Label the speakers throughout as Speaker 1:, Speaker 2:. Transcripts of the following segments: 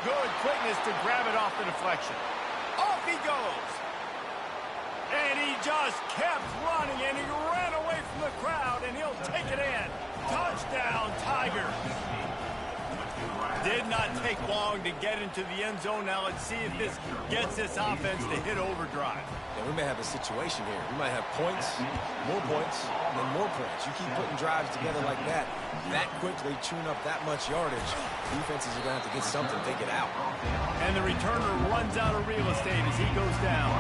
Speaker 1: Good quickness to grab it off the deflection. Off he goes. And he just kept running, and he ran away from the crowd, and he'll take it in. Touchdown, Tigers. Did not take long to get into the end zone. Now let's see if this gets this offense to hit overdrive.
Speaker 2: Yeah, we may have a situation here. We might have points, and then more points. You keep putting drives together like that quickly, chewing up that much yardage, defenses are going to have to get something, take it out.
Speaker 1: And the returner runs out of real estate as he goes down.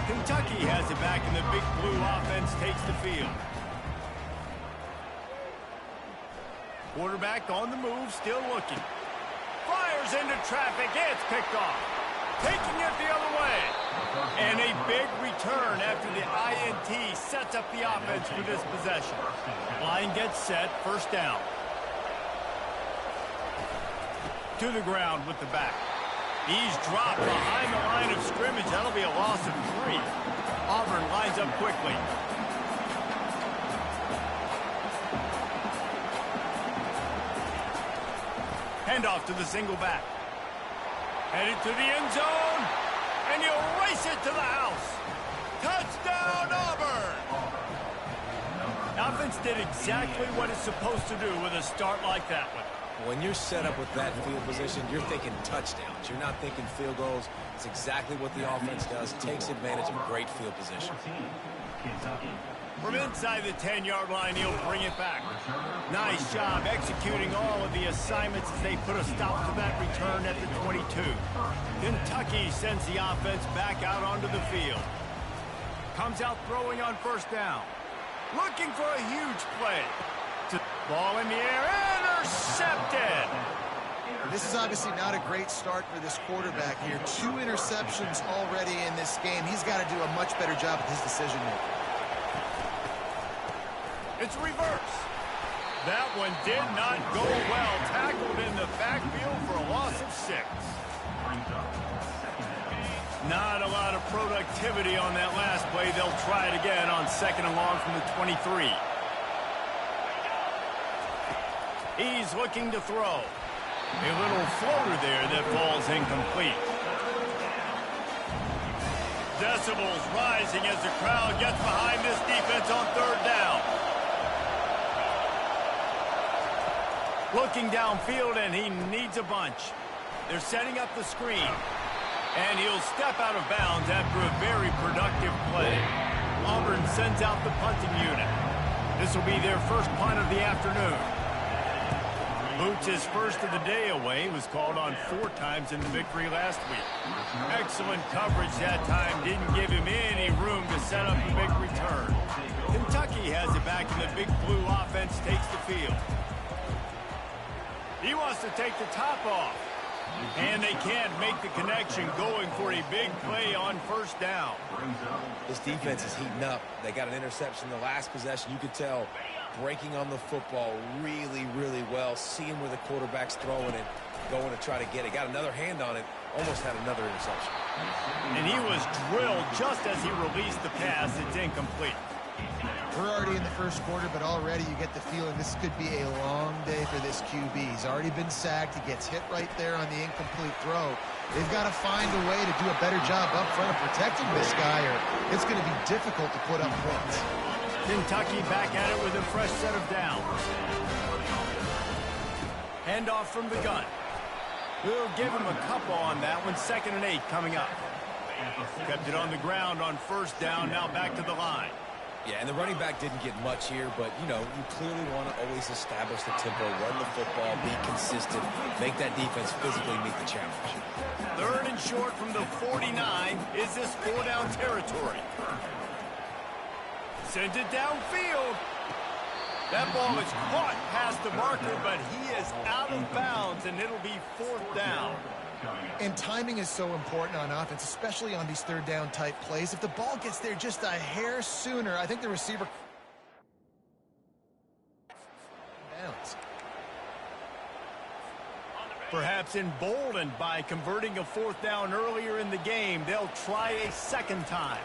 Speaker 1: Kentucky has it back, and the Big Blue offense takes the field. Quarterback on the move, still looking. Fires into traffic. It's picked off. Taking it the other way. And a big return after the INT sets up the offense for this possession. Line gets set. First down. To the ground with the back. He's dropped behind the line of scrimmage. That'll be a loss of 3. Auburn lines up quickly. Handoff to the single back. Headed to the end zone. And he'll race it to the house. Touchdown, Auburn! Offense did exactly what it's supposed to do with a start like that one.
Speaker 2: When you're set up with that field position, you're thinking touchdowns. You're not thinking field goals. It's exactly what the offense does. Takes advantage of great field position.
Speaker 1: From inside the 10-yard line, he'll bring it back. Nice job executing all of the assignments as they put a stop to that return at the 22. Kentucky sends the offense back out onto the field. Comes out throwing on first down. Looking for a huge play. Ball in the air, intercepted!
Speaker 3: This is obviously not a great start for this quarterback here. 2 interceptions already in this game. He's got to do a much better job with his decision-making.
Speaker 1: It's reverse. That one did not go well. Tackled in the backfield for a loss of 6. Not a lot of productivity on that last play. They'll try it again on 2nd and long from the 23. He's looking to throw. A little floater there that falls incomplete. Decibels rising as the crowd gets behind this defense on 3rd down. Looking downfield, and he needs a bunch. They're setting up the screen. And he'll step out of bounds after a very productive play. Auburn sends out the punting unit. This will be their first punt of the afternoon. Boots' first of the day away was called on 4 times in the victory last week. Excellent coverage that time. Didn't give him any room to set up the big return. Kentucky has it back, and the Big Blue offense takes the field. He wants to take the top off. And they can't make the connection, going for a big play on first down.
Speaker 2: This defense is heating up. They got an interception the last possession. You could tell breaking on the football really, really well, seeing where the quarterback's throwing it, going to try to get it. Got another hand on it, almost had another interception.
Speaker 1: And he was drilled just as he released the pass. It's incomplete.
Speaker 3: We're already in the first quarter, but already you get the feeling this could be a long day for this QB. He's already been sacked. He gets hit right there on the incomplete throw. They've got to find a way to do a better job up front of protecting this guy, or it's going to be difficult to put up points.
Speaker 1: Kentucky back at it with a fresh set of downs. Handoff from the gun. We'll give him a couple on that one. 2nd and 8 coming up. Kept it on the ground on first down. Now back to the line.
Speaker 2: Yeah, and the running back didn't get much here, but, you know, you clearly want to always establish the tempo, run the football, be consistent, make that defense physically meet the challenge.
Speaker 1: 3rd and short from the 49. Is this 4-down territory? Sends it downfield. That ball is caught past the marker, but he is out of bounds, and it'll be 4th down.
Speaker 3: And timing is so important on offense, especially on these 3rd down type plays. If the ball gets there just a hair sooner, I think the receiver bounds.
Speaker 1: Perhaps emboldened by converting a 4th down earlier in the game, they'll try a 2nd time.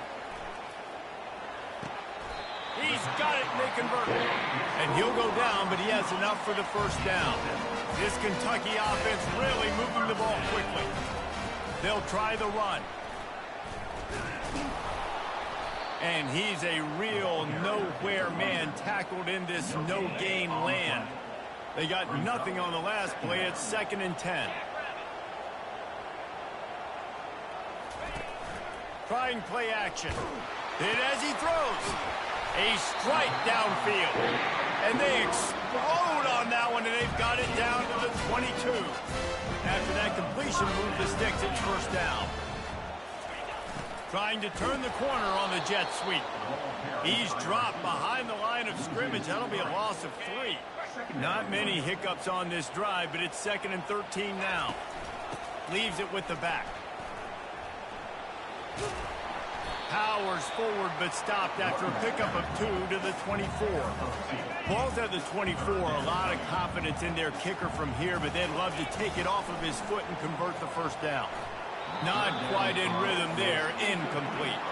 Speaker 1: He's got it, and they convert. And he'll go down, but he has enough for the first down. This Kentucky offense really moving the ball quickly. They'll try the run. And he's a real nowhere man tackled in this no-gain land. They got nothing on the last play. It's 2nd and 10. Trying play action. Hit as he throws. A strike downfield. And they explode on that one, and they've got it down to the 22. After that completion, move the sticks, it's 1st down. Trying to turn the corner on the jet sweep. He's dropped behind the line of scrimmage. That'll be a loss of 3. Not many hiccups on this drive, but it's 2nd and 13 now. Leaves it with the back. Powers forward, but stopped after a pickup of 2 to the 24. Ball's at the 24. A lot of confidence in their kicker from here, but they'd love to take it off of his foot and convert the 1st down. Not quite in rhythm there. Incomplete.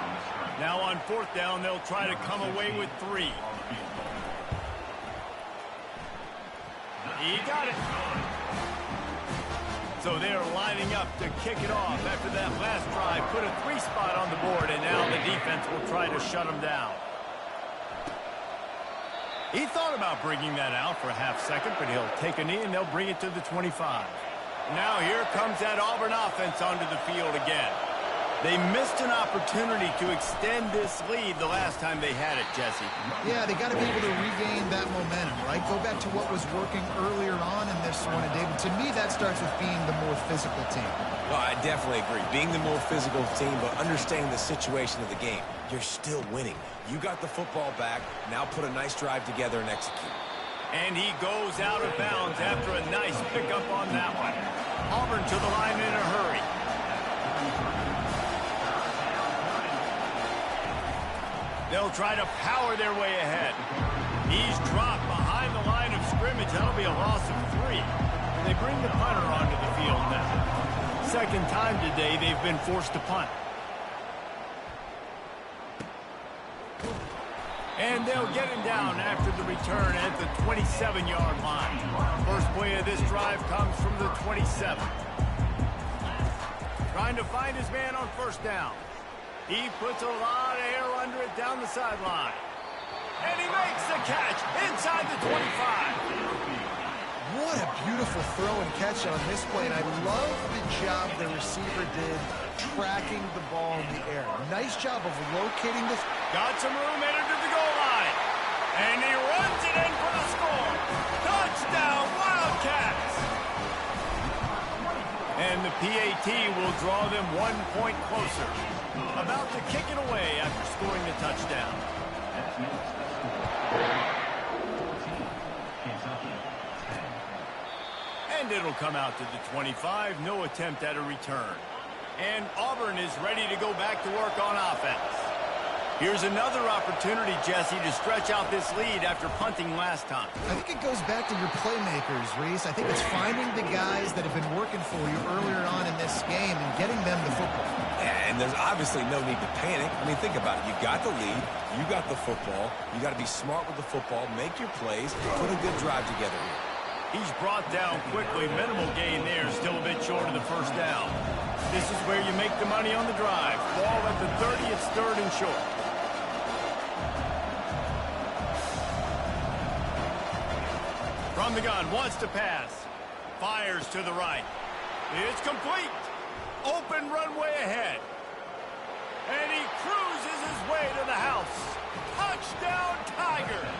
Speaker 1: Now on 4th down, they'll try to come away with 3. He got it. So they're lining up to kick it off after that last drive. Put a 3 spot on the board, and now the defense will try to shut them down. He thought about bringing that out for a half-second, but he'll take a knee, and they'll bring it to the 25. Now here comes that Auburn offense onto the field again. They missed an opportunity to extend this lead the last time they had it, Jesse.
Speaker 3: Yeah, they got to be able to regain that momentum, right? Go back to what was working earlier on in this one. And, David, to me, that starts with being the more physical team.
Speaker 2: Well, I definitely agree. Being the more physical team, but understanding the situation of the game. You're still winning. You got the football back. Now put a nice drive together and execute.
Speaker 1: And he goes out of bounds after a nice pickup on that one. Auburn to the line in a hurry. They'll try to power their way ahead. He's dropped behind the line of scrimmage. That'll be a loss of 3. They bring the punter onto the field now. 2nd time today they've been forced to punt. And they'll get him down after the return at the 27-yard line. First play of this drive comes from the 27. Trying to find his man on 1st down. He puts a lot of air under it down the sideline. And he makes the catch inside the 25.
Speaker 3: What a beautiful throw and catch on this play. And I love the job the receiver did tracking the ball in the air. Nice job of locating this.
Speaker 1: Got some room entered to the goal line. And he runs it in for the score. Touchdown, Wildcats. And the PAT will draw them 1 point closer. About to kick it away after scoring the touchdown. And it'll come out to the 25. No attempt at a return. And Auburn is ready to go back to work on offense. Here's another opportunity, Jesse, to stretch out this lead after punting last time.
Speaker 3: I think it goes back to your playmakers, Reese. I think it's finding the guys that have been working for you earlier on in this game and getting them the football.
Speaker 2: Yeah, and there's obviously no need to panic. I mean, think about it. You got the lead. You got the football. You got to be smart with the football. Make your plays. Put a good drive together here.
Speaker 1: He's brought down quickly. Minimal gain there. Still a bit short of the 1st down. This is where you make the money on the drive. Ball at the 30. It's 3rd and short. From the gun, wants to pass. Fires to the right. It's complete. Open runway ahead. And he cruises his way to the house. Touchdown, Tigers.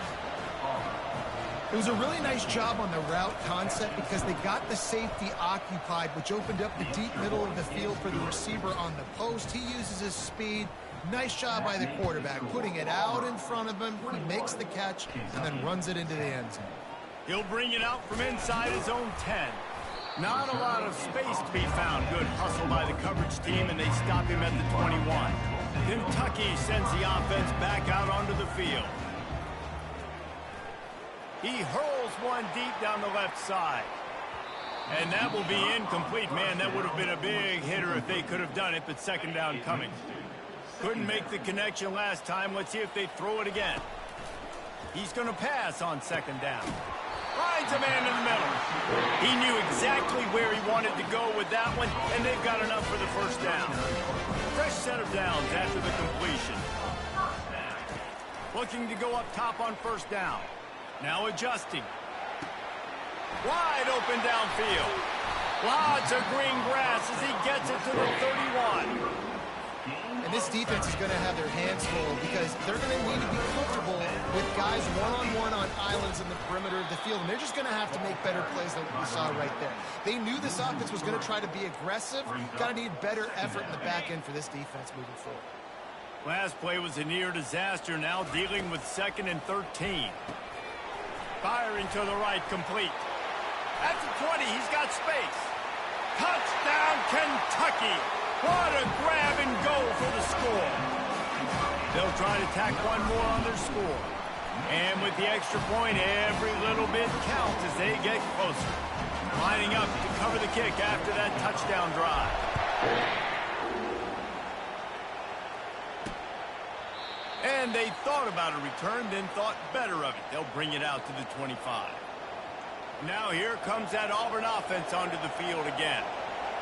Speaker 3: It was a really nice job on the route concept because they got the safety occupied, which opened up the deep middle of the field for the receiver on the post. He uses his speed. Nice job by the quarterback, putting it out in front of him. He makes the catch and then runs it into the end zone.
Speaker 1: He'll bring it out from inside his own 10. Not a lot of space to be found. Good hustle by the coverage team, and they stop him at the 21. Kentucky sends the offense back out onto the field. He hurls one deep down the left side. And that will be incomplete. Man, that would have been a big hitter if they could have done it, but 2nd down coming. Couldn't make the connection last time. Let's see if they throw it again. He's going to pass on 2nd down. Tries finds a man in the middle. He knew exactly where he wanted to go with that one, and they've got enough for the first down. Fresh set of downs after the completion. Looking to go up top on first down. Now adjusting. Wide open downfield. Lots of green grass as he gets it to the 31.
Speaker 3: And this defense is going to have their hands full because they're going to need to be comfortable with guys one-on-one on islands in the perimeter of the field. And they're just going to have to make better plays than what we saw right there. They knew this offense was going to try to be aggressive. Got to need better effort in the back end for this defense moving forward.
Speaker 1: Last play was a near disaster, now dealing with 2nd and 13. Firing to the right, complete. At the 20, he's got space. Touchdown, Kentucky! What a grab and go for the score. They'll try to tack one more on their score. And with the extra point, every little bit counts as they get closer. Lining up to cover the kick after that touchdown drive. And they thought about a return, then thought better of it. They'll bring it out to the 25. Now here comes that Auburn offense onto the field again.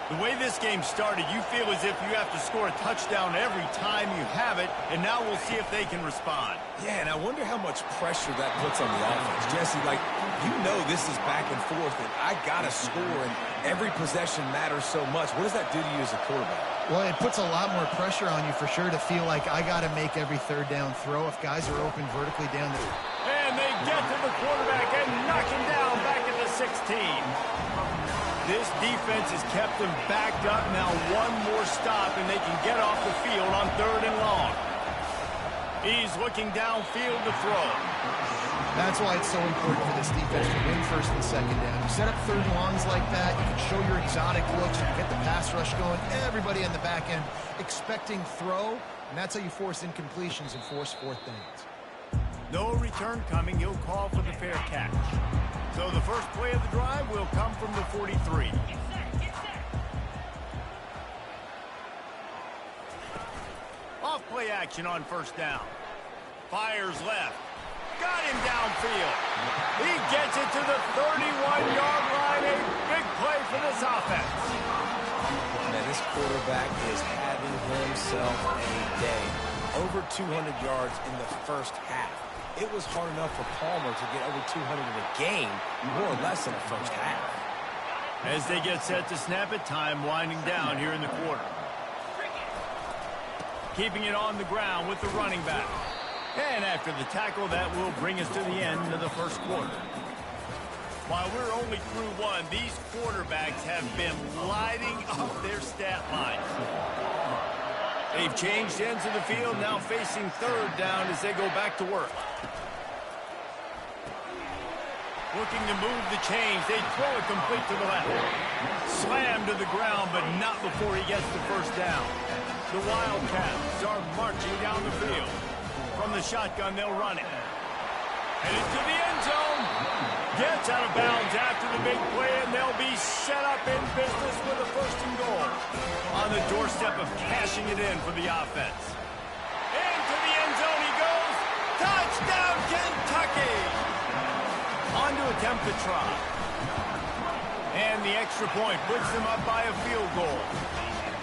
Speaker 1: The way this game started, you feel as if you have to score a touchdown every time you have it, and now we'll see if they can respond.
Speaker 2: Yeah, and I wonder how much pressure that puts on the offense. Jesse, like, you know this is back and forth, and I got to score, and every possession matters so much. What does that do to you as a quarterback?
Speaker 3: Well, it puts a lot more pressure on you for sure to feel like I got to make every third down throw if guys are open vertically down the...
Speaker 1: And they get to the quarterback and knock him down back at the 16. This defense has kept them backed up. Now one more stop, and they can get off the field on 3rd and long. He's looking downfield to throw.
Speaker 3: That's why it's so important for this defense to win 1st and 2nd down. You set up 3rd and longs like that, you can show your exotic looks, you can get the pass rush going, everybody on the back end expecting throw, and that's how you force incompletions and force 4th downs.
Speaker 1: No return coming. He'll call for the fair catch. So the first play of the drive will come from the 43. Off play action on first down. Fires left. Got him downfield. He gets it to the 31-yard line. A big play for this offense.
Speaker 2: Man, this quarterback is having himself a day. Over 200 yards in the first half. It was hard enough for Palmer to get over 200 in a game, more or less in the first half.
Speaker 1: As they get set to snap it, time winding down here in the quarter. Keeping it on the ground with the running back. And after the tackle, that will bring us to the end of the first quarter. While we're only through one, these quarterbacks have been lighting up their stat line. They've changed ends of the field, now facing 3rd down as they go back to work. Looking to move the chains. They throw it complete to the left. Slammed to the ground, but not before he gets the first down. The Wildcats are marching down the field. From the shotgun, they'll run it. Headed to the end zone. Gets out of bounds after the big play, and they'll be set up in business with a 1st and goal. On the doorstep of cashing it in for the offense. Into the end zone he goes. Touchdown, Kentucky! On to attempt the try. And the extra point puts them up by a field goal.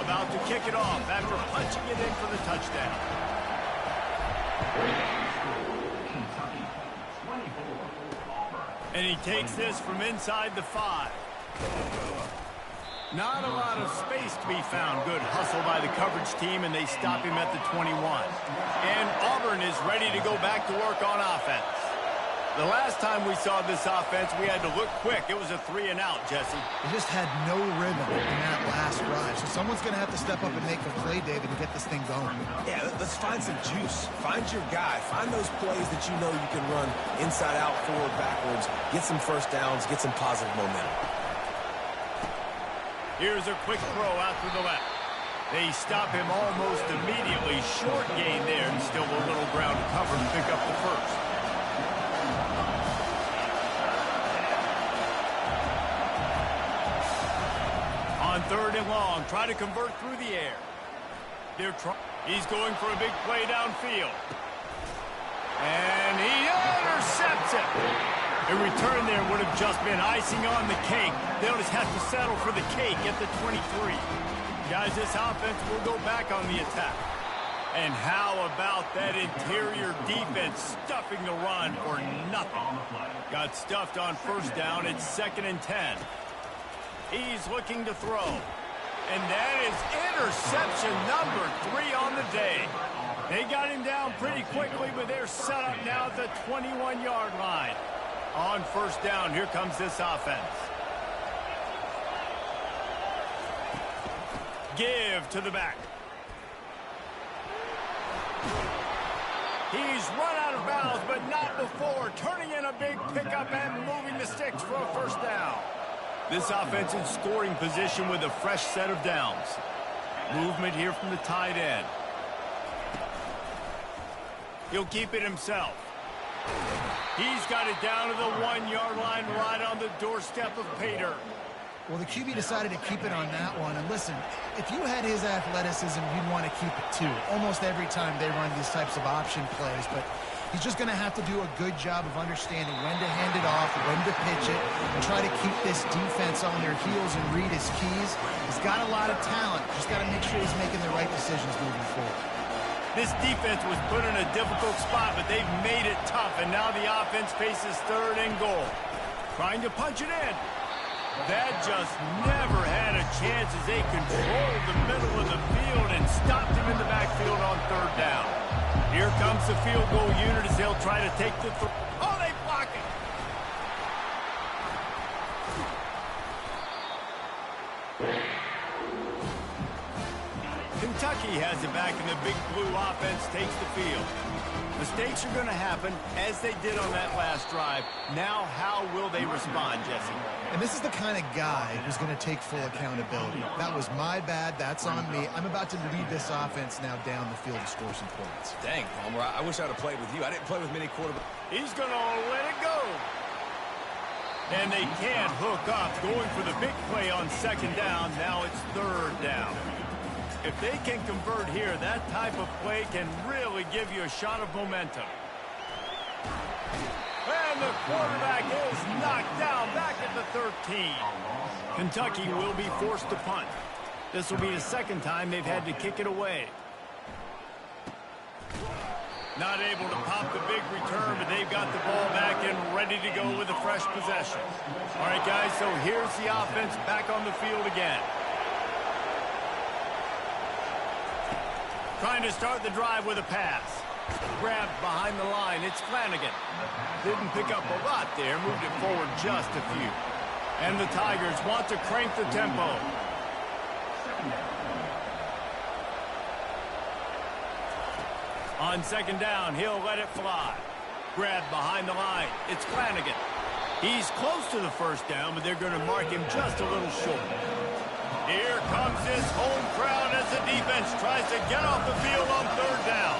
Speaker 1: About to kick it off after punching it in for the touchdown. And he takes this from inside the 5. Not a lot of space to be found. Good hustle by the coverage team, and they stop him at the 21. And Auburn is ready to go back to work on offense. The last time we saw this offense, we had to look quick. It was a 3-and-out, Jesse.
Speaker 3: They just had no rhythm in that last drive. So someone's going to have to step up and make a play, David, and get this thing going.
Speaker 2: Yeah, let's find some juice. Find your guy. Find those plays that you know you can run inside out, forward, backwards. Get some first downs. Get some positive momentum.
Speaker 1: Here's a quick throw out to the left. They stop him almost immediately. Short gain there, and still a little ground to cover to pick up the first. On 3rd and long, try to convert through the air. He's going for a big play downfield. And he intercepts it. A return there would have just been icing on the cake. They'll just have to settle for the cake at the 23. Guys, this offense will go back on the attack. And how about that interior defense stuffing the run for nothing? Got stuffed on first down. It's 2nd and 10. He's looking to throw. And that is interception number 3 on the day. They got him down pretty quickly, but they're set up now at the 21-yard line. On first down, here comes this offense. Give to the back. He's run out of bounds, but not before turning in a big pickup and moving the sticks for a first down. This offense in scoring position with a fresh set of downs. Movement here from the tight end. He'll keep it himself. He's got it down to the 1-yard line right on the doorstep of Pater.
Speaker 3: Well, the QB decided to keep it on that one. And listen, if you had his athleticism, you'd want to keep it too. Almost every time they run these types of option plays. But he's just going to have to do a good job of understanding when to hand it off, when to pitch it, and try to keep this defense on their heels and read his keys. He's got a lot of talent. Just got to make sure he's making the right decisions moving forward.
Speaker 1: This defense was put in a difficult spot, but they've made it tough. And now the offense faces 3rd and goal. Trying to punch it in. That just never had a chance as they controlled the middle of the field and stopped him in the backfield on 3rd down. Here comes the field goal unit as they'll try to take the throw. Oh, they block it. Kentucky has it back, and the big blue offense takes the field. Mistakes are going to happen, as they did on that last drive. Now, how will they respond, Jesse?
Speaker 3: And this is the kind of guy who's going to take full accountability. That was my bad. That's on me. I'm about to lead this offense now down the field to score some points.
Speaker 2: Dang, Palmer, I wish I'd have played with you. I didn't play with many quarterbacks.
Speaker 1: He's going to let it go. And they can't hook up. Going for the big play on 2nd down. Now it's 3rd down. If they can convert here, that type of play can really give you a shot of momentum. And the quarterback is knocked down back at the 13. Kentucky will be forced to punt. This will be the 2nd time they've had to kick it away. Not able to pop the big return, but they've got the ball back and ready to go with a fresh possession. All right, guys, so here's the offense back on the field again. Trying to start the drive with a pass. Grabbed behind the line. It's Flanagan. Didn't pick up a lot there. Moved it forward just a few. And the Tigers want to crank the tempo. On 2nd down, he'll let it fly. Grabbed behind the line. It's Flanagan. He's close to the first down, but they're going to mark him just a little short. Here comes this home crowd as the defense tries to get off the field on 3rd down.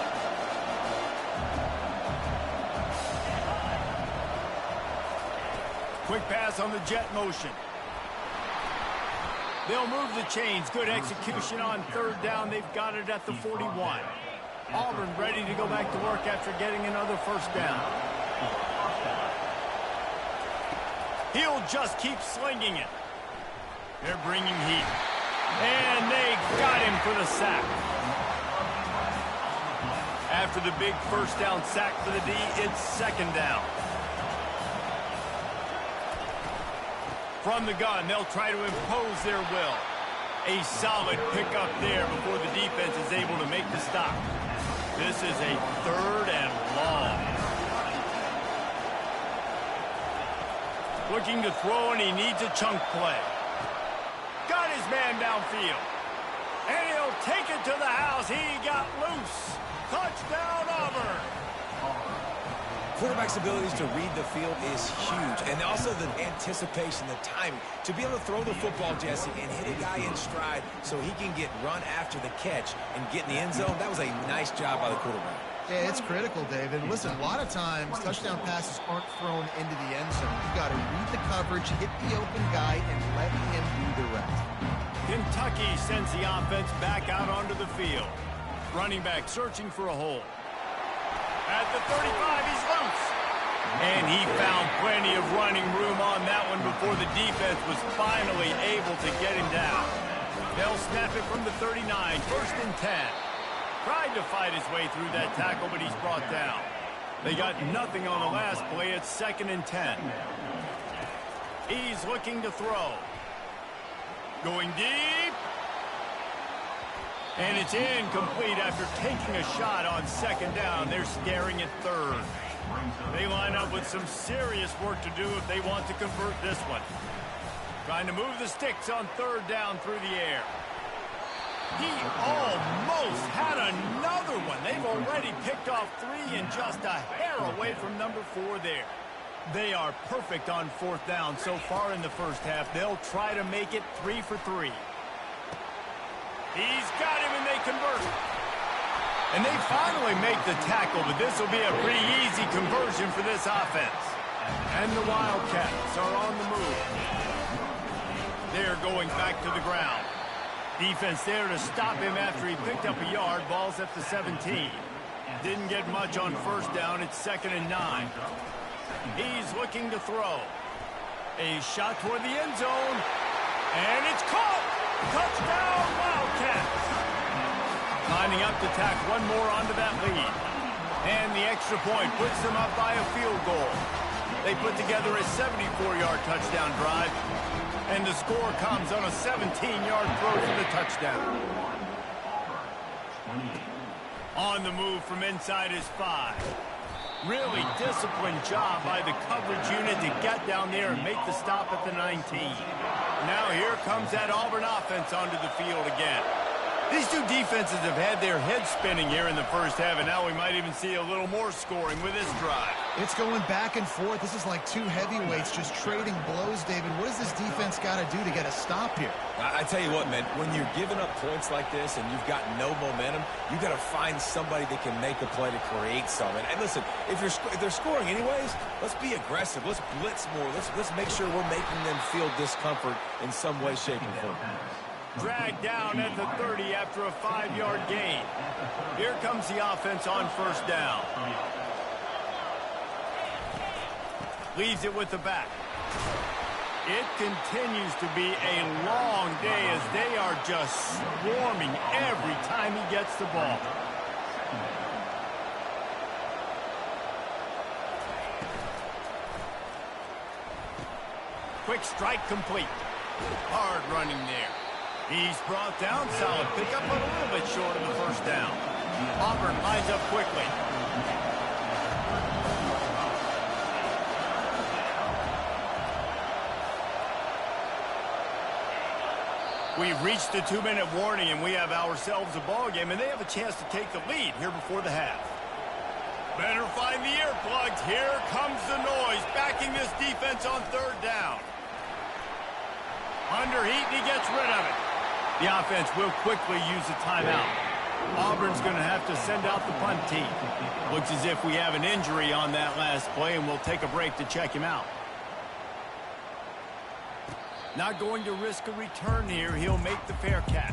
Speaker 1: Quick pass on the jet motion. They'll move the chains. Good execution on 3rd down. They've got it at the 41. Auburn ready to go back to work after getting another first down. He'll just keep slinging it. They're bringing heat. And they got him for the sack. After the big first down sack for the D, it's 2nd down. From the gun, they'll try to impose their will. A solid pickup there before the defense is able to make the stop. This is a 3rd and long. Looking to throw, and he needs a chunk play. Got his man downfield. And he'll take it to the house. He got loose. Touchdown, Auburn.
Speaker 2: Quarterback's abilities to read the field is huge. And also the anticipation, the timing. To be able to throw the football, Jesse, and hit a guy in stride so he can get run after the catch and get in the end zone, that was a nice job by the quarterback.
Speaker 3: Yeah, it's critical, David. Listen, a lot of times touchdown passes aren't thrown into the end zone. You've got to read the coverage, hit the open guy, and let him do the rest.
Speaker 1: Kentucky sends the offense back out onto the field. Running back searching for a hole. At the 35, he's loose. And he found plenty of running room on that one before the defense was finally able to get him down. They'll snap it from the 39, 1st and 10. Tried to fight his way through that tackle, but he's brought down. They got nothing on the last play. It's 2nd and 10. He's looking to throw. Going deep. And it's incomplete after taking a shot on 2nd down. They're staring at 3rd. They line up with some serious work to do if they want to convert this one. Trying to move the sticks on 3rd down through the air. He almost had another one. They've already picked off 3 and just a hair away from number 4 there. They are perfect on 4th down so far in the first half. They'll try to make it 3 for 3. He's got him, and they convert. And they finally make the tackle, but this will be a pretty easy conversion for this offense. And the Wildcats are on the move. They're going back to the ground. Defense there to stop him after he picked up a yard. Ball's at the 17. Didn't get much on 1st down. It's 2nd and 9. He's looking to throw. A shot toward the end zone. And it's caught. Touchdown, Wildcats. Lining up to tack one more onto that lead. And the extra point puts them up by a field goal. They put together a 74-yard touchdown drive. And the score comes on a 17-yard throw for the touchdown. On the move from inside his 5. Really disciplined job by the coverage unit to get down there and make the stop at the 19. Now here comes that Auburn offense onto the field again. These two defenses have had their heads spinning here in the first half, and now we might even see a little more scoring with this drive.
Speaker 3: It's going back and forth. This is like 2 heavyweights just trading blows, David. What does this defense got to do to get a stop here?
Speaker 2: I tell you what, man, when you're giving up points like this and you've got no momentum, you got to find somebody that can make a play to create something. And listen, if they're scoring anyways, let's be aggressive. Let's blitz more. Let's make sure we're making them feel discomfort in some way, shape, and form.
Speaker 1: Dragged down at the 30 after a 5-yard gain. Here comes the offense on 1st down. Leaves it with the back. It continues to be a long day as they are just swarming every time he gets the ball. Quick strike complete. Hard running there. He's brought down. Solid pickup, but a little bit short of the 1st down. Auburn lines up quickly. We've reached the 2-minute warning, and we have ourselves a ball game, and they have a chance to take the lead here before the half. Better find the earplugs. Here comes the noise, backing this defense on 3rd down. Under heat, and he gets rid of it. The offense will quickly use a timeout. Auburn's going to have to send out the punt team. Looks as if we have an injury on that last play, and we'll take a break to check him out. Not going to risk a return here. He'll make the fair catch.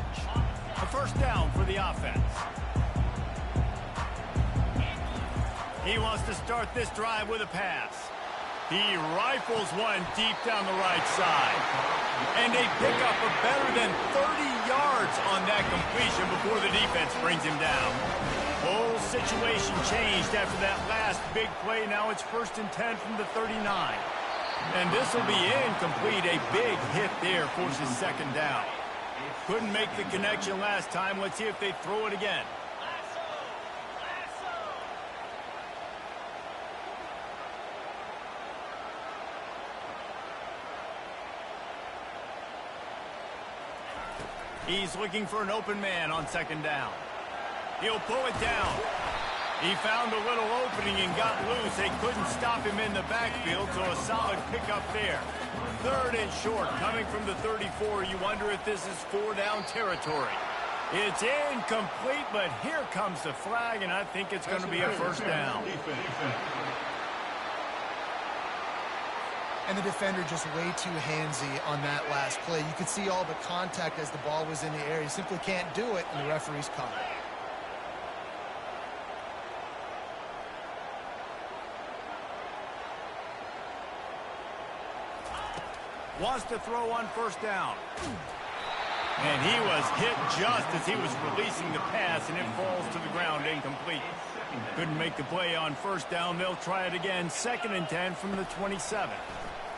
Speaker 1: A 1st down for the offense. He wants to start this drive with a pass. He rifles one deep down the right side. And they pick up a better than 30 yards on that completion before the defense brings him down. Whole situation changed after that last big play. Now it's 1st and 10 from the 39. And this will be incomplete. A big hit there forces 2nd down. Couldn't make the connection last time. Let's see if they throw it again. He's looking for an open man on 2nd down. He'll pull it down. He found a little opening and got loose. They couldn't stop him in the backfield, so a solid pickup there. 3rd and short, coming from the 34. You wonder if this is 4-down territory. It's incomplete, but here comes the flag, and I think it's going to be a 1st down.
Speaker 3: And the defender just way too handsy on that last play. You could see all the contact as the ball was in the air. He simply can't do it, and the referee's caught it.
Speaker 1: Wants to throw on first down. And he was hit just as he was releasing the pass, and it falls to the ground incomplete. Couldn't make the play on first down. They'll try it again. 2nd and 10 from the 27.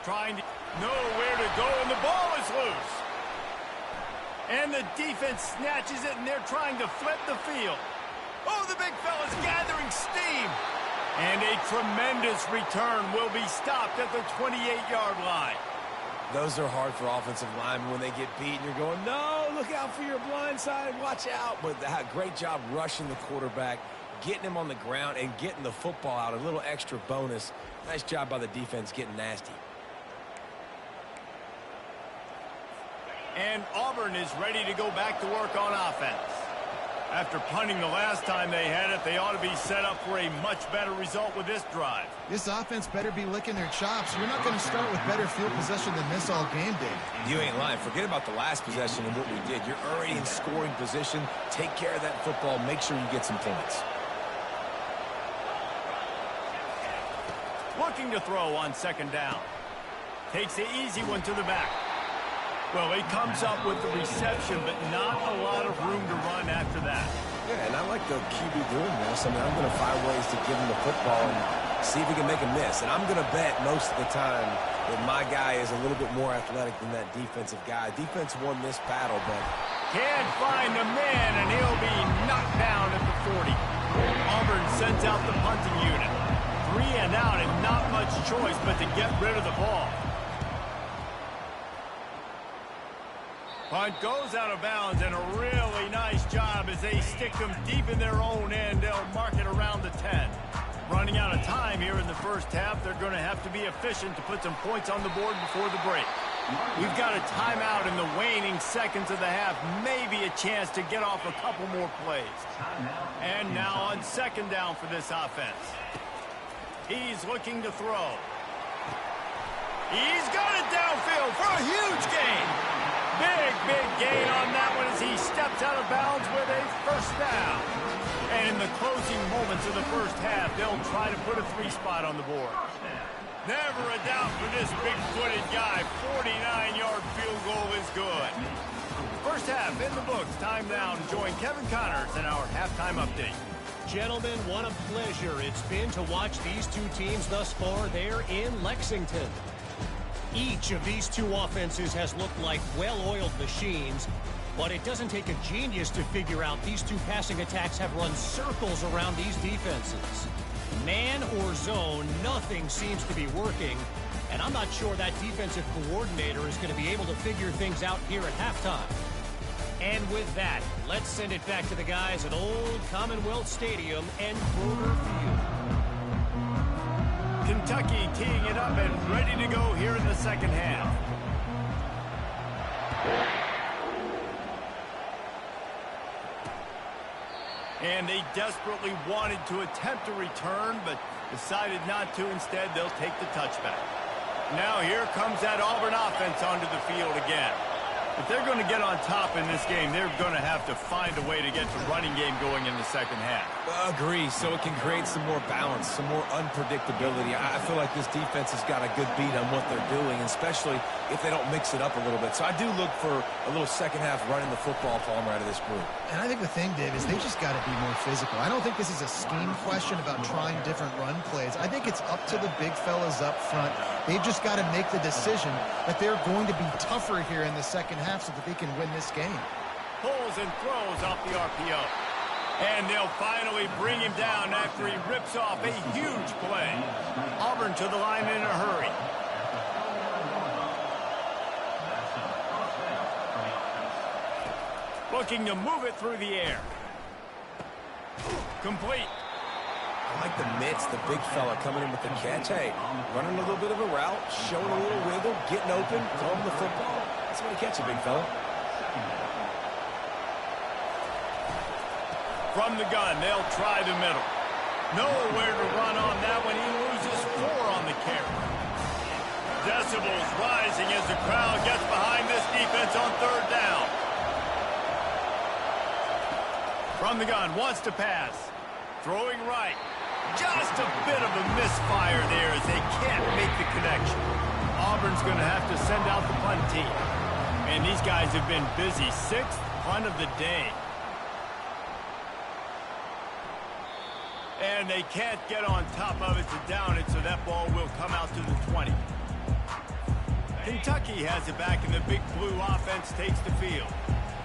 Speaker 1: Trying to know where to go, and the ball is loose. And the defense snatches it, and they're trying to flip the field. Oh, the big fella's gathering steam. And a tremendous return will be stopped at the 28-yard line.
Speaker 2: Those are hard for offensive linemen when they get beat, and you're going, no, look out for your blind side, watch out. But great job rushing the quarterback, getting him on the ground, and getting the football out. A little extra bonus. Nice job by the defense getting nasty.
Speaker 1: And Auburn is ready to go back to work on offense. After punting the last time they had it, they ought to be set up for a much better result with this drive.
Speaker 3: This offense better be licking their chops. You're not going to start with better field possession than this all game, Dave.
Speaker 2: You ain't lying. Forget about the last possession and what we did. You're already in scoring position. Take care of that football. Make sure you get some points.
Speaker 1: Looking to throw on 2nd down. Takes the easy one to the back. Well, he comes up with the reception, but not a lot of room to run after that.
Speaker 2: Yeah, and I like the QB doing this. I mean, I'm going to find ways to give him the football and see if he can make a miss. And I'm going to bet most of the time that my guy is a little bit more athletic than that defensive guy. Defense won this battle, but
Speaker 1: can't find the man, and he'll be knocked down at the 40. Auburn sends out the punting unit. 3 and out, and not much choice but to get rid of the ball. Punt goes out of bounds, and a really nice job as they stick them deep in their own end. They'll mark it around the 10. Running out of time here in the first half. They're going to have to be efficient to put some points on the board before the break. We've got a timeout in the waning seconds of the half. Maybe a chance to get off a couple more plays. And now on 2nd down for this offense. He's looking to throw. He's got it downfield for a huge gain. Big gain on that one as he steps out of bounds with a first down. And in the closing moments of the first half, they'll try to put a 3-spot on the board. Never a doubt for this big-footed guy. 49-yard field goal is good. First half in the books. Time now to join Kevin Connors in our halftime update.
Speaker 4: Gentlemen, what a pleasure it's been to watch these two teams thus far there in Lexington. Each of these two offenses has looked like well-oiled machines, but it doesn't take a genius to figure out these two passing attacks have run circles around these defenses. Man or zone, nothing seems to be working, and I'm not sure that defensive coordinator is going to be able to figure things out here at halftime. And with that, let's send it back to the guys at Old Commonwealth Stadium and Kroger Field.
Speaker 1: Kentucky teeing it up and ready to go here in the second half. And they desperately wanted to attempt a return, but decided not to. Instead, they'll take the touchback. Now here comes that Auburn offense onto the field again. If they're going to get on top in this game, they're going to have to find a way to get the running game going in the second half.
Speaker 2: Agree, so it can create some more balance, some more unpredictability. I feel like this defense has got a good beat on what they're doing, especially if they don't mix it up a little bit. So I do look for a little second half running the football Palmer out of this group.
Speaker 3: And I think the thing, Dave, is they just got to be more physical. I don't think this is a scheme question about trying different run plays. I think it's up to the big fellas up front. They've just got to make the decision that they're going to be tougher here in the second half so that they can win this game.
Speaker 1: Pulls and throws off the RPO. And they'll finally bring him down after he rips off a huge play. Auburn to the line in a hurry. Looking to move it through the air. Complete.
Speaker 2: I like the mitts, the big fella coming in with the catch. Hey, running a little bit of a route, showing a little wiggle, getting open, throwing the football. That's when you catch a big fella.
Speaker 1: From the gun, they'll try the middle. Nowhere to run on that one. He loses 4 on the carry. Decibels rising as the crowd gets behind this defense on 3rd down. From the gun, wants to pass. Throwing right. Just a bit of a misfire there as they can't make the connection. Auburn's going to have to send out the punt team. And these guys have been busy. 6th punt of the day. And they can't get on top of it to down it, so that ball will come out to the 20. Kentucky has it back, and the big blue offense takes the field.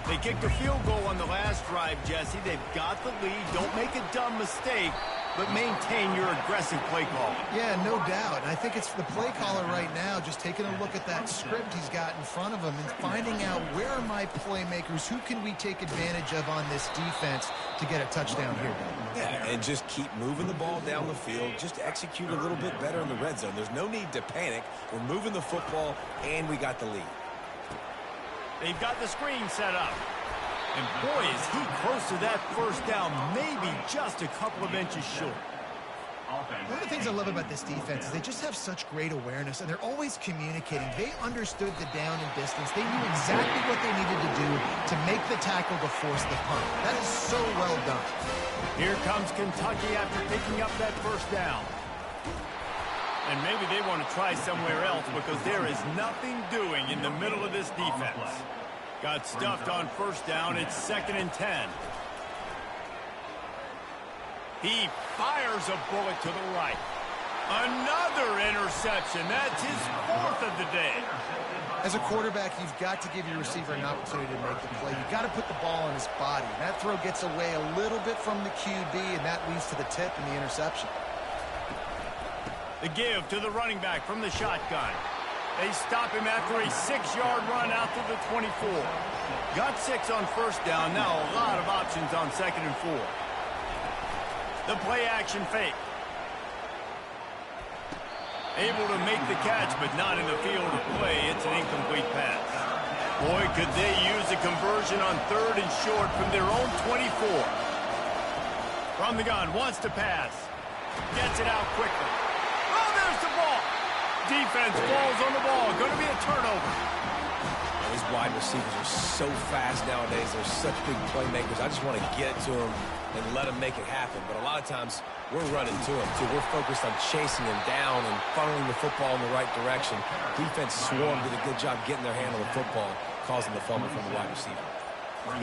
Speaker 1: They kicked a field goal on the last drive, Jesse. They've got the lead. Don't make a dumb mistake, but maintain your aggressive play call.
Speaker 3: Yeah, no doubt. And I think it's the play caller right now just taking a look at that script he's got in front of him and finding out where are my playmakers, who can we take advantage of on this defense to get a touchdown here.
Speaker 2: Yeah, and just keep moving the ball down the field. Just execute a little bit better in the red zone. There's no need to panic. We're moving the football, and we got the lead.
Speaker 1: They've got the screen set up. And boy, is he close to that first down, maybe just a couple of inches short.
Speaker 3: One of the things I love about this defense is they just have such great awareness, and they're always communicating. They understood the down and distance. They knew exactly what they needed to do to make the tackle to force the punt. That is so well done.
Speaker 1: Here comes Kentucky after picking up that first down. And maybe they want to try somewhere else because there is nothing doing in the middle of this defense. Got stuffed on first down. It's 2nd and 10. He fires a bullet to the right. Another interception. That's his 4th of the day.
Speaker 3: As a quarterback, you've got to give your receiver an opportunity to make the play. You've got to put the ball on his body. That throw gets away a little bit from the QB, and that leads to the tip and the interception.
Speaker 1: The give to the running back from the shotgun. They stop him after a 6-yard run out to the 24. Got 6 on first down. Now a lot of options on 2nd and 4. The play action fake. Able to make the catch, but not in the field of play. It's an incomplete pass. Boy, could they use a conversion on 3rd and short from their own 24. From the gun, wants to pass. Gets it out quickly. Oh, there's the ball. Defense falls on the ball. Going to be a turnover.
Speaker 2: These wide receivers are so fast nowadays. They're such big playmakers. I just want to get it to them and let them make it happen. But a lot of times, we're running to them, too. We're focused on chasing them down and funneling the football in the right direction. Defense swarm did a good job getting their hand on the football, causing the fumble from the wide receiver.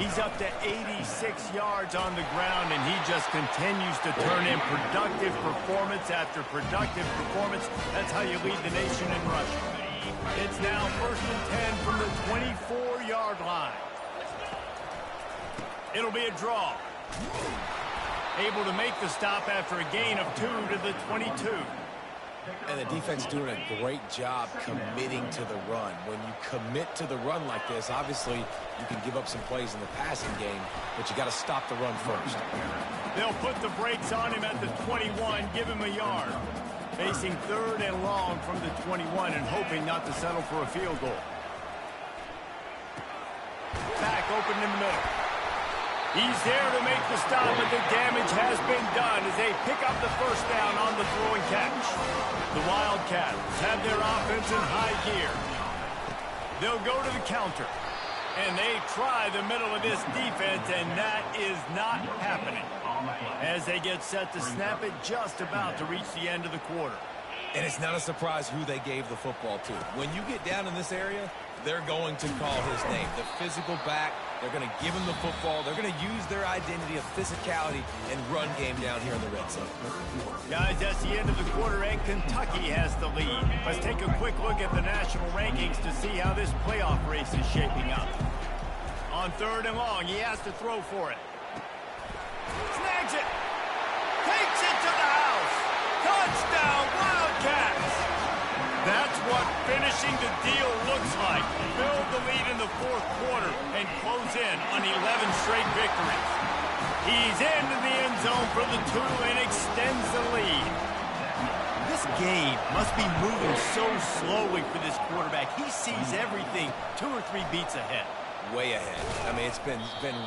Speaker 1: He's up to 86 yards on the ground, and he just continues to turn in productive performance after productive performance. That's how you lead the nation in rushing. It's now 1st and 10 from the 24-yard line. It'll be a draw. Able to make the stop after a gain of 2 to the 22.
Speaker 2: And the defense doing a great job committing to the run. When you commit to the run like this, obviously you can give up some plays in the passing game, but you got to stop the run first.
Speaker 1: They'll put the brakes on him at the 21, give him a yard. Facing 3rd and long from the 21 and hoping not to settle for a field goal. Back open in the middle. He's there to make the stop, but the damage has been done as they pick up the first down on the throw and catch. The Wildcats have their offense in high gear. They'll go to the counter, and they try the middle of this defense, and that is not happening. As they get set to snap it, just about to reach the end of the quarter.
Speaker 2: And it's not a surprise who they gave the football to. When you get down in this area, they're going to call his name. The physical back, they're going to give him the football. They're going to use their identity of physicality and run game down here in the red zone.
Speaker 1: Guys, that's the end of the quarter, and Kentucky has the lead. Let's take a quick look at the national rankings to see how this playoff race is shaping up. On 3rd and long, he has to throw for it. Snags it. Takes it to the house. Touchdown, Wildcats. That's what finishing the deal looks like. Build the lead in the 4th quarter and close in on 11 straight victories. He's into the end zone for the 2 and extends the lead. This game must be moving so slowly for this quarterback. He sees everything 2 or 3 beats ahead.
Speaker 2: Way ahead. I mean, it's been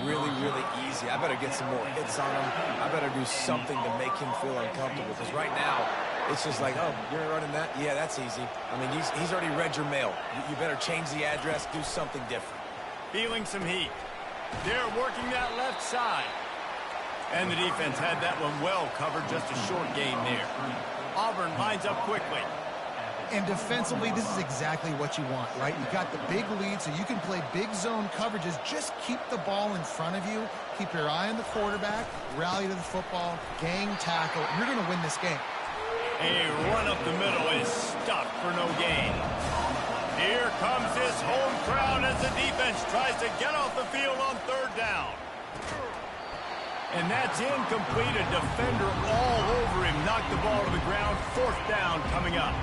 Speaker 2: really, really easy. I better get some more hits on him. I better do something to make him feel uncomfortable. Because right now, it's just like, oh, you're running that? Yeah, that's easy. I mean, he's already read your mail. You better change the address, do something different.
Speaker 1: Feeling some heat. They're working that left side. And the defense had that one well covered. Just a short gain there. Auburn lines up quickly.
Speaker 3: And defensively, this is exactly what you want, right? You've got the big lead, so you can play big zone coverages. Just keep the ball in front of you. Keep your eye on the quarterback. Rally to the football. Gang tackle. You're going to win this game.
Speaker 1: A run up the middle is stopped for no gain. Here comes this home crowd as the defense tries to get off the field on third down. And that's incomplete. A defender all over him. Knocked the ball to the ground. Fourth down coming up.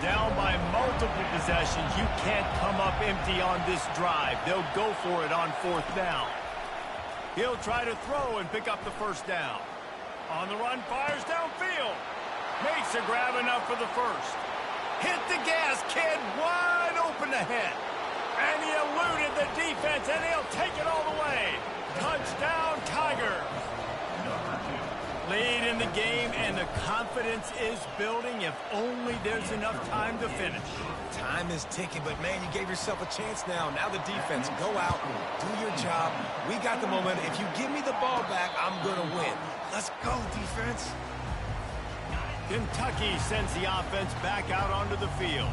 Speaker 1: Down by multiple possessions. You can't come up empty on this drive. They'll go for it on fourth down. He'll try to throw and pick up the first down. On the run, fires downfield. Makes a grab enough for the first. Hit the gas, kid. Wide open ahead. And he eluded the defense, and he'll take it all the way. Touchdown, Tigers. Lead in the game, and the confidence is building if only there's enough time to finish.
Speaker 2: Time is ticking, but, man, you gave yourself a chance now. Now the defense, go out, do your job. We got the momentum. If you give me the ball back, I'm going to win. Let's go, defense.
Speaker 1: Kentucky sends the offense back out onto the field.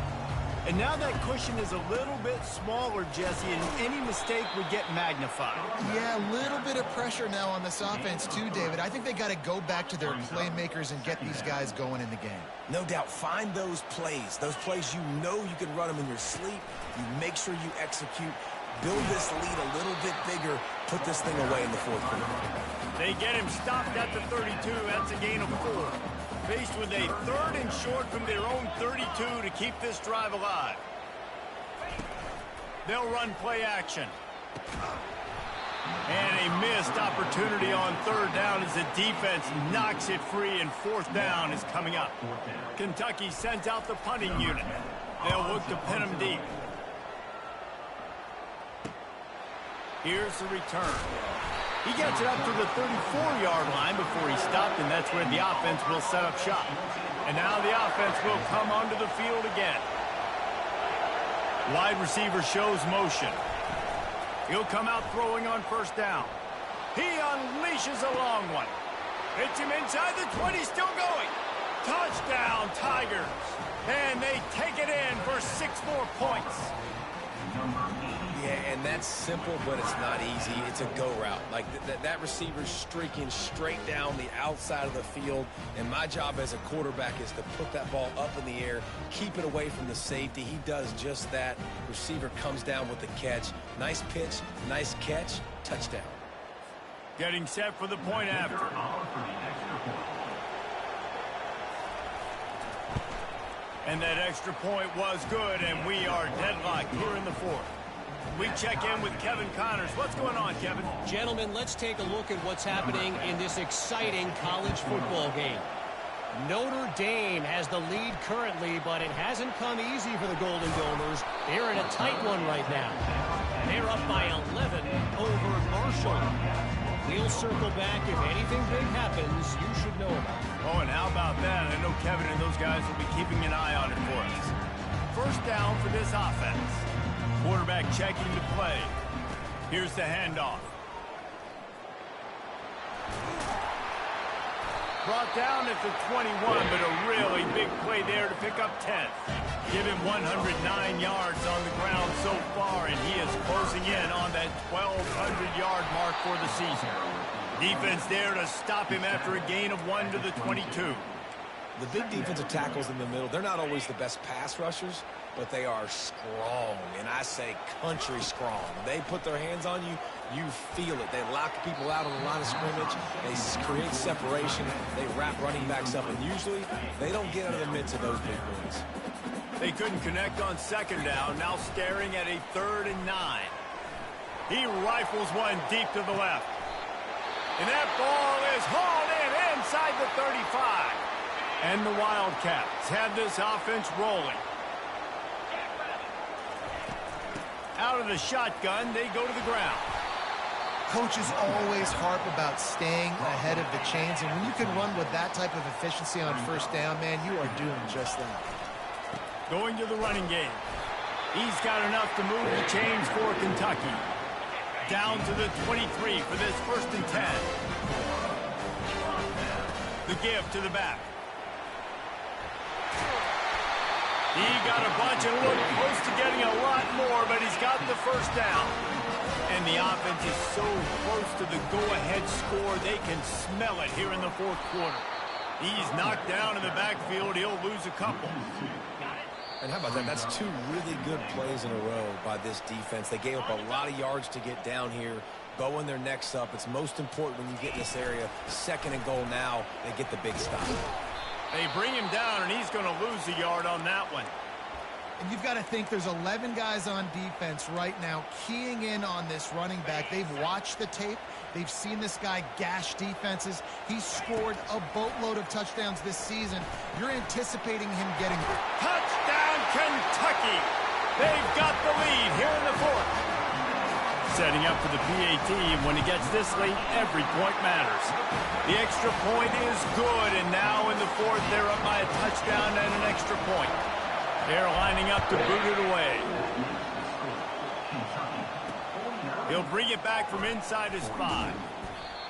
Speaker 1: And now that cushion is a little bit smaller, Jesse, and any mistake would get magnified.
Speaker 3: Yeah, a little bit of pressure now on this offense too, David. I think they got to go back to their playmakers and get these guys going in the game.
Speaker 2: No doubt. Find those plays you know you can run them in your sleep. You make sure you execute. Build this lead a little bit bigger. Put this thing away in the fourth quarter.
Speaker 1: They get him stopped at the 32. That's a gain of 4. Faced with a third and short from their own 32 to keep this drive alive. They'll run play action. And a missed opportunity on third down as the defense knocks it free, and fourth down is coming up. Kentucky sends out the punting unit. They'll look to pin him deep. Here's the return. He gets it up to the 34-yard line before he stopped, and that's where the offense will set up shop. And now the offense will come onto the field again. Wide receiver shows motion. He'll come out throwing on first down. He unleashes a long one. Hits him inside the 20, still going. Touchdown, Tigers. And they take it in for 6 more points.
Speaker 2: Yeah, and that's simple, but it's not easy. It's a go route. Like that receiver's streaking straight down the outside of the field, and my job as a quarterback is to put that ball up in the air, keep it away from the safety. He does just that. Receiver comes down with the catch. Nice pitch, nice catch, touchdown.
Speaker 1: Getting set for the point after. And that extra point was good, and we are deadlocked here in the fourth. We check in with Kevin Connors. What's going on, Kevin?
Speaker 4: Gentlemen, let's take a look at what's happening in this exciting college football game. Notre Dame has the lead currently, but it hasn't come easy for the Golden Domers. They're in a tight one right now. They're up by 11 over Marshall. We'll circle back. If anything big happens, you should know about it.
Speaker 1: Oh, and how about that? I know Kevin and those guys will be keeping an eye on it for us. First down for this offense. Quarterback checking the play. Here's the handoff. Brought down at the 21, but a really big play there to pick up 10. Give him 109 yards on the ground so far, and he is closing in on that 1,200-yard mark for the season. Defense there to stop him after a gain of 1 to the 22.
Speaker 2: The big defensive tackles in the middle, they're not always the best pass rushers, but they are strong, and I say country strong. They put their hands on you, you feel it. They lock people out on the line of scrimmage. They create separation. They wrap running backs up, and usually they don't get out of the midst of those big boys.
Speaker 1: They couldn't connect on second down, now staring at a 3rd and 9. He rifles one deep to the left. And that ball is hauled in inside the 35. And the Wildcats have this offense rolling. Out of the shotgun, they go to the ground.
Speaker 3: Coaches always harp about staying ahead of the chains, and when you can run with that type of efficiency on first down, man, you are doing just that.
Speaker 1: Going to the running game. He's got enough to move the chains for Kentucky. Down to the 23 for this 1st and 10. The give to the back. He got a bunch and looked close to getting a lot more, but he's got the first down. And the offense is so close to the go-ahead score, they can smell it here in the fourth quarter. He's knocked down in the backfield. He'll lose a couple.
Speaker 2: And how about that? That's two really good plays in a row by this defense. They gave up a lot of yards to get down here, bowing their necks up. It's most important when you get in this area. 2nd and goal now, they get the big stop.
Speaker 1: They bring him down, and he's going to lose a yard on that one.
Speaker 3: And you've got to think there's 11 guys on defense right now keying in on this running back. They've watched the tape. They've seen this guy gash defenses. He's scored a boatload of touchdowns this season. You're anticipating him getting...
Speaker 1: Touchdown, Kentucky! They've got the lead here in the fourth. Setting up for the PAT, when he gets this late, every point matters. The extra point is good, and now in the fourth, they're up by a touchdown and an extra point. They're lining up to boot it away. He'll bring it back from inside his 5.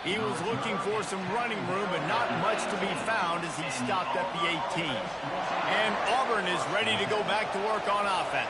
Speaker 1: He was looking for some running room, but not much to be found as he stopped at the 18. And Auburn is ready to go back to work on offense.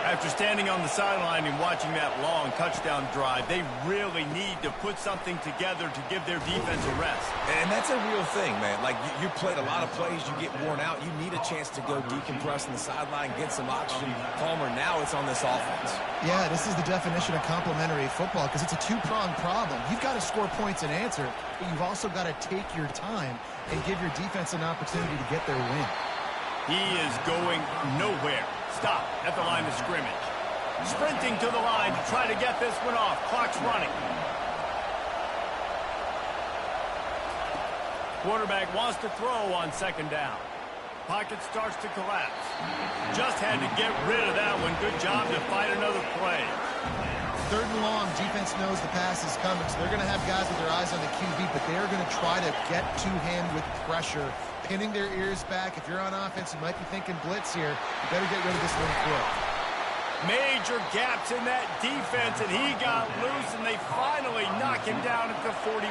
Speaker 1: After standing on the sideline and watching that long touchdown drive, they really need to put something together to give their defense a rest.
Speaker 2: And that's a real thing, man. Like, you played a lot of plays, you get worn out. You need a chance to go decompress on the sideline, get some oxygen. Palmer, now it's on this offense.
Speaker 3: Yeah, this is the definition of complementary football because it's a two-pronged problem. You've got to score points and answer, but you've also got to take your time and give your defense an opportunity to get their win.
Speaker 1: He is going nowhere. Stop at the line of scrimmage. Sprinting to the line to try to get this one off. Clock's running. Quarterback wants to throw on 2nd down. Pocket starts to collapse. Just had to get rid of that one. Good job to fight another play.
Speaker 3: 3rd and long, defense knows the pass is coming, so they're going to have guys with their eyes on the QB, but they're going to try to get to him with pressure, pinning their ears back. If you're on offense, you might be thinking blitz here. You better get rid of this one quick.
Speaker 1: Major gaps in that defense, and he got loose, and they finally knock him down at the 41.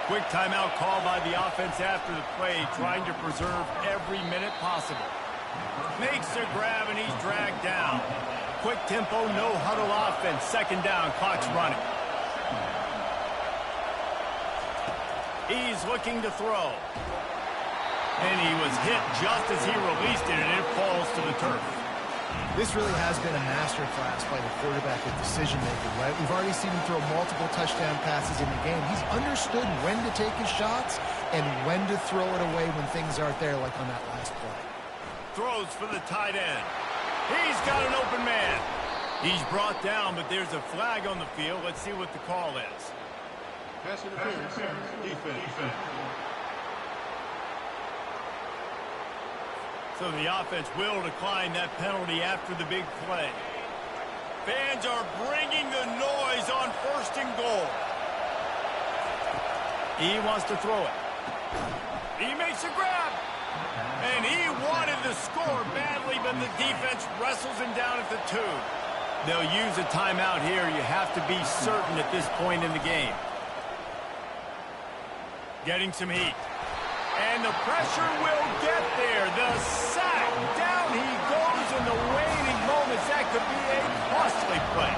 Speaker 1: Quick timeout call by the offense after the play, trying to preserve every minute possible. Makes a grab, and he's dragged down. Quick tempo, no huddle offense. 2nd down, clock's running. He's looking to throw. And he was hit just as he released it, and it falls to the turf.
Speaker 3: This really has been a masterclass by the quarterback with decision-making, right? We've already seen him throw multiple touchdown passes in the game. He's understood when to take his shots and when to throw it away when things aren't there, like on that last play.
Speaker 1: Throws for the tight end. He's got an open man. He's brought down, but there's a flag on the field. Let's see what the call is.
Speaker 5: Pass interference. Defense.
Speaker 1: So the offense will decline that penalty after the big play. Fans are bringing the noise on 1st and goal. He wants to throw it. He makes a grab. And he wanted to score badly, but the defense wrestles him down at the 2. They'll use a timeout here. You have to be certain at this point in the game. Getting some heat. And the pressure will get there. The sack. Down he goes in the waning moments. That could be a costly play.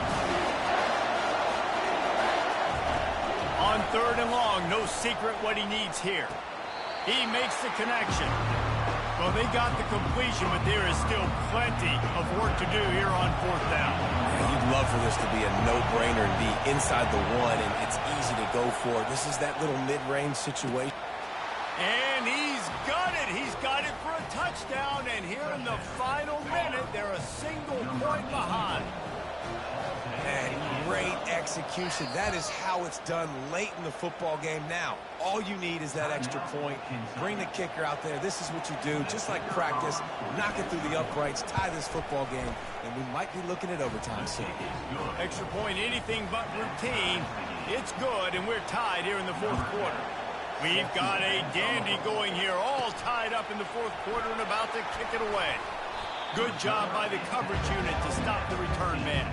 Speaker 1: On 3rd and long, no secret what he needs here. He makes the connection. Well, they got the completion, but there is still plenty of work to do here on 4th down.
Speaker 2: Yeah, you'd love for this to be a no-brainer and be inside the 1, and it's easy to go for it. This is that little mid-range situation.
Speaker 1: And he's got it. He's got it for a touchdown. And here in the final minute, they're a single point behind.
Speaker 2: And great execution. That is how it's done late in the football game. Now, all you need is that extra point. Bring the kicker out there. This is what you do. Just like practice, knock it through the uprights, tie this football game, and we might be looking at overtime soon.
Speaker 1: Extra point, anything but routine. It's good, and we're tied here in the 4th quarter. We've got a dandy going here, all tied up in the 4th quarter and about to kick it away. Good job by the coverage unit to stop the return man.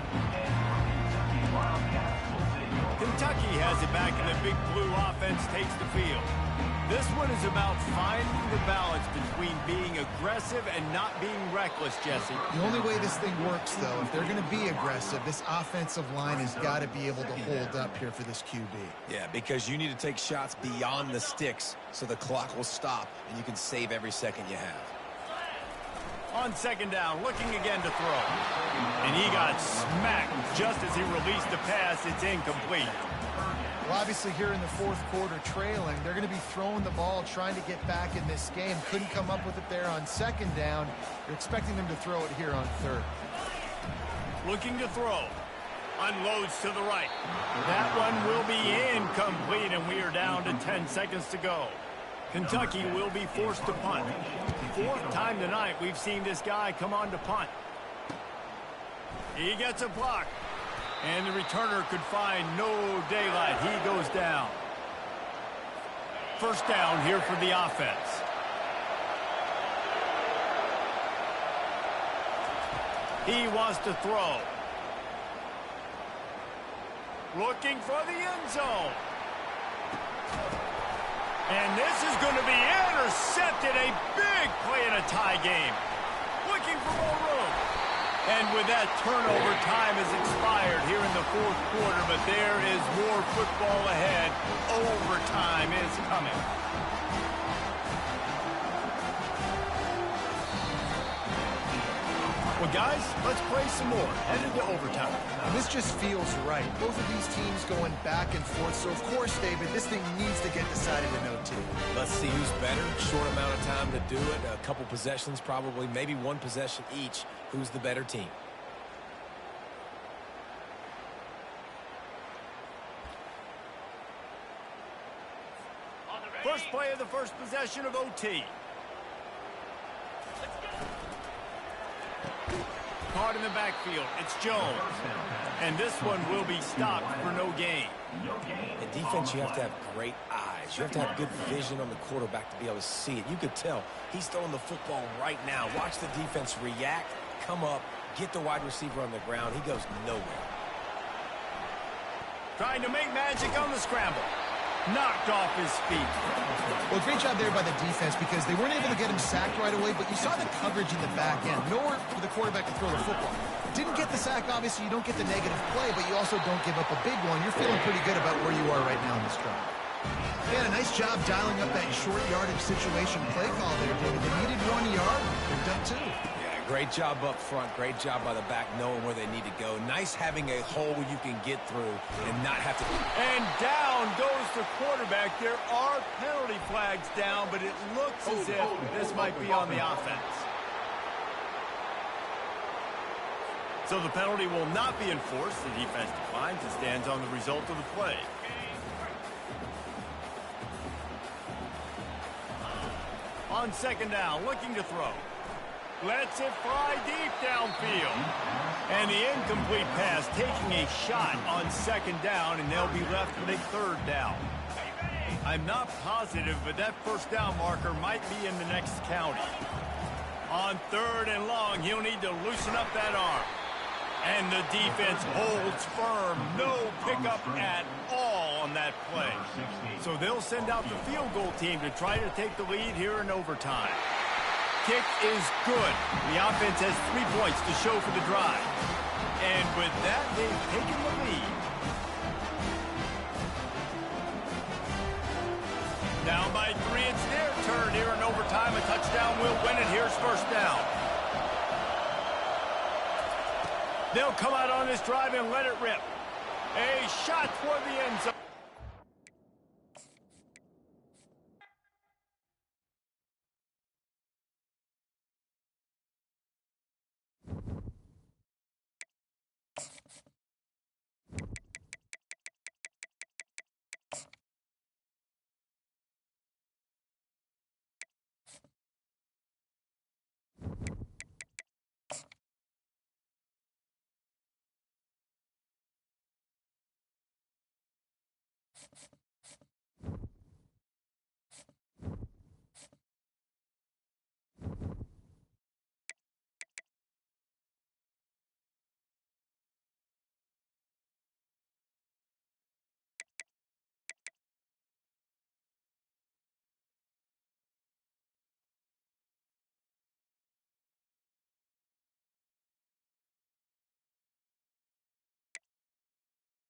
Speaker 1: Kentucky has it back, and the big blue offense takes the field. This one is about finding the balance between being aggressive and not being reckless, Jesse.
Speaker 3: The only way this thing works, though, if they're going to be aggressive, this offensive line has got to be able to hold up here for this QB.
Speaker 2: Yeah, because you need to take shots beyond the sticks so the clock will stop and you can save every second you have.
Speaker 1: On second down, looking again to throw. And he got smacked just as he released the pass. It's incomplete.
Speaker 3: Well, obviously here in the fourth quarter trailing, they're going to be throwing the ball, trying to get back in this game. Couldn't come up with it there on second down. They're expecting them to throw it here on third.
Speaker 1: Looking to throw. Unloads to the right. That one will be incomplete, and we are down to 10 seconds to go. Kentucky will be forced to punt. Fourth time tonight we've seen this guy come on to punt. He gets a block. And the returner could find no daylight. He goes down. First down here for the offense. He wants to throw. Looking for the end zone. And this is going to be intercepted. A big play in a tie game. Looking for more room. And with that turnover, time has expired here in the fourth quarter, but there is more football ahead. Overtime is coming. Well, guys, let's play some more. Headed to overtime.
Speaker 3: And this just feels right. Both of these teams going back and forth. So, of course, David, this thing needs to get decided in OT.
Speaker 2: Let's see who's better. Short amount of time to do it. A couple possessions probably. Maybe one possession each. Who's the better team?
Speaker 1: First play of the first possession of OT. Caught in the backfield. It's Jones. And this one will be stopped for no gain.
Speaker 2: In defense, you have to have great eyes. You have to have good vision on the quarterback to be able to see it. You could tell he's throwing the football right now. Watch the defense react, come up, get the wide receiver on the ground. He goes nowhere.
Speaker 1: Trying to make magic on the scramble. Knocked off his feet.
Speaker 3: Well, great job there by the defense because they weren't able to get him sacked right away, but you saw the coverage in the back end. Nowhere for the quarterback to throw the football. Didn't get the sack, obviously. You don't get the negative play, but you also don't give up a big one. You're feeling pretty good about where you are right now in this drive. Yeah, a nice job dialing up that short yardage situation play call there, David. They needed 1 yard. They've done 2.
Speaker 2: Great job up front. Great job by the back knowing where they need to go. Nice having a hole you can get through and not have to.
Speaker 1: And down goes the quarterback. There are penalty flags down, but it looks as if this might be on the offense. So the penalty will not be enforced. The defense declines and stands on the result of the play. On second down, looking to throw. Lets it fly deep downfield. And the incomplete pass taking a shot on second down, and they'll be left with a third down. I'm not positive, but that first down marker might be in the next county. On third and long, he'll need to loosen up that arm. And the defense holds firm. No pickup at all on that play. So they'll send out the field goal team to try to take the lead here in overtime. Kick is good. The offense has 3 points to show for the drive. And with that, they've taken the lead. Down by 3, it's their turn here in overtime. A touchdown will win it. Here's first down. They'll come out on this drive and let it rip. A shot toward the end zone.